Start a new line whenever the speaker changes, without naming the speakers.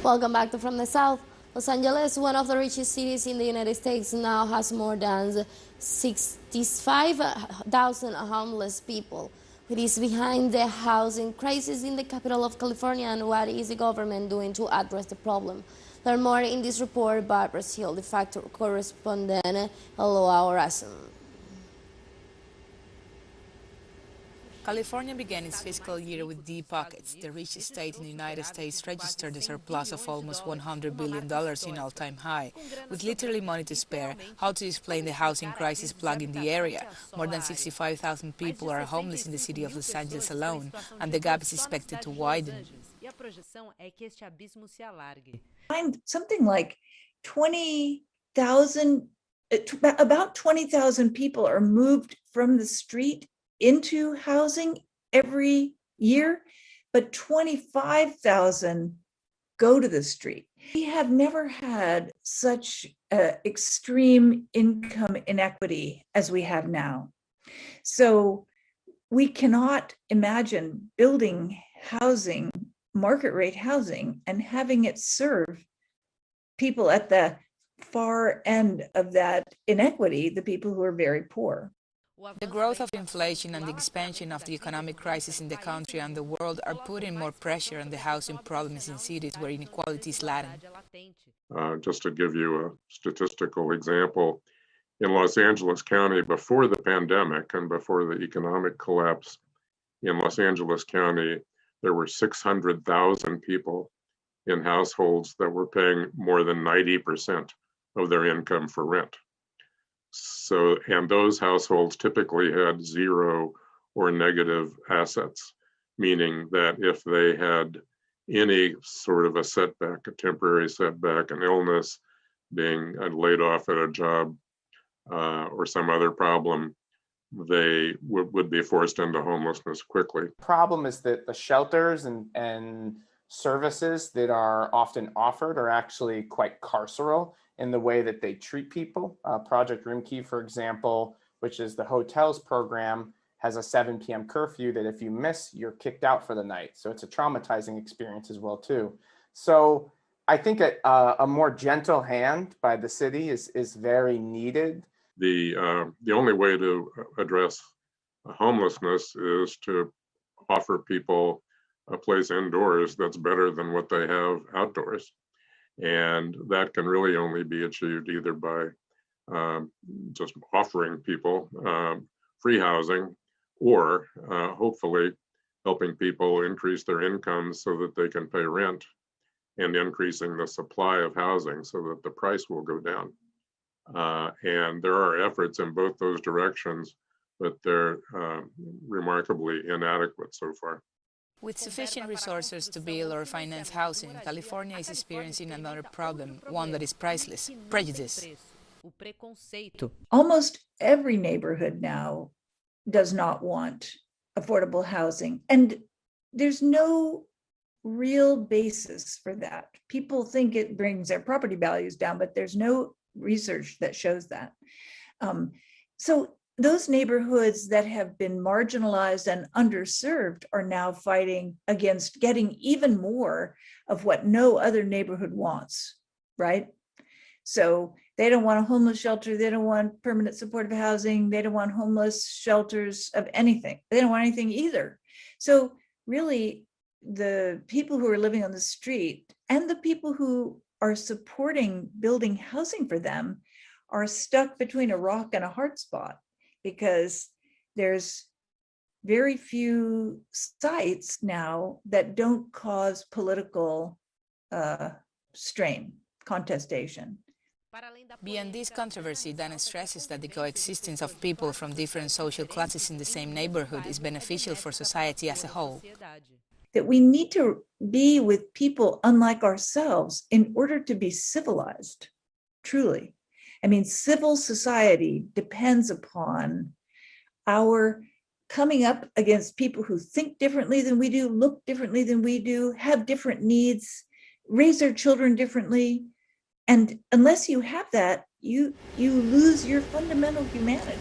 Welcome back to From the South. Los Angeles, one of the richest cities in the United States, now has more than 65,000 homeless people. What is behind the housing crisis in the capital of California, and what is the government doing to address the problem? Learn more in this report by Brazil, the factor correspondent. Hello, Horazon.
California began its fiscal year with deep pockets. The richest state in the United States registered a surplus of almost $100 billion in all-time high. With literally money to spare, how to explain the housing crisis plague in the area? More than 65,000 people are homeless in the city of Los Angeles alone, and the gap is expected to widen.
Something like 20,000, about 20,000 people are moved from the street into housing every year, but 25,000 go to the street. We have never had such extreme income inequity as we have now. So we cannot imagine building housing, market rate housing, and having it serve people at the far end of that inequity, the people who are very poor.
The growth of inflation and the expansion of the economic crisis in the country and the world are putting more pressure on the housing problems in cities where inequality is latent.
Just to give you a statistical example, in Los Angeles County before the pandemic and before the economic collapse, in Los Angeles County, there were 600,000 people in households that were paying more than 90% of their income for rent. So, and those households typically had zero or negative assets, meaning that if they had any sort of a setback, a temporary setback, an illness, being laid off at a job, or some other problem, they would be forced into homelessness quickly.
The problem is that the shelters and services that are often offered are actually quite carceral in the way that they treat people. Project Roomkey, for example, which is the hotels program, has a 7 p.m. curfew that if you miss, you're kicked out for the night. So it's a traumatizing experience as well, too. So I think a more gentle hand by the city is very needed.
The only way to address homelessness is to offer people a place indoors that's better than what they have outdoors. And that can really only be achieved either by just offering people free housing, or hopefully helping people increase their incomes so that they can pay rent, and increasing the supply of housing so that the price will go down. And there are efforts in both those directions, but they're remarkably inadequate so far.
With sufficient resources to build or finance housing, California is experiencing another problem, one that is priceless: prejudice.
Almost every neighborhood now does not want affordable housing, and there's no real basis for that. People think it brings their property values down, but there's no research that shows that. So those neighborhoods that have been marginalized and underserved are now fighting against getting even more of what no other neighborhood wants, right? So they don't want a homeless shelter, they don't want permanent supportive housing, they don't want homeless shelters of anything. They don't want anything either. So really, the people who are living on the street and the people who are supporting building housing for them are stuck between a rock and a hard spot, because there's very few sites now that don't cause political strain, contestation.
Beyond this controversy, Dana stresses that the coexistence of people from different social classes in the same neighborhood is beneficial for society as a whole.
That we need to be with people unlike ourselves in order to be civilized, truly. I mean, civil society depends upon our coming up against people who think differently than we do, look differently than we do, have different needs, raise their children differently. And unless you have that, you lose your fundamental humanity.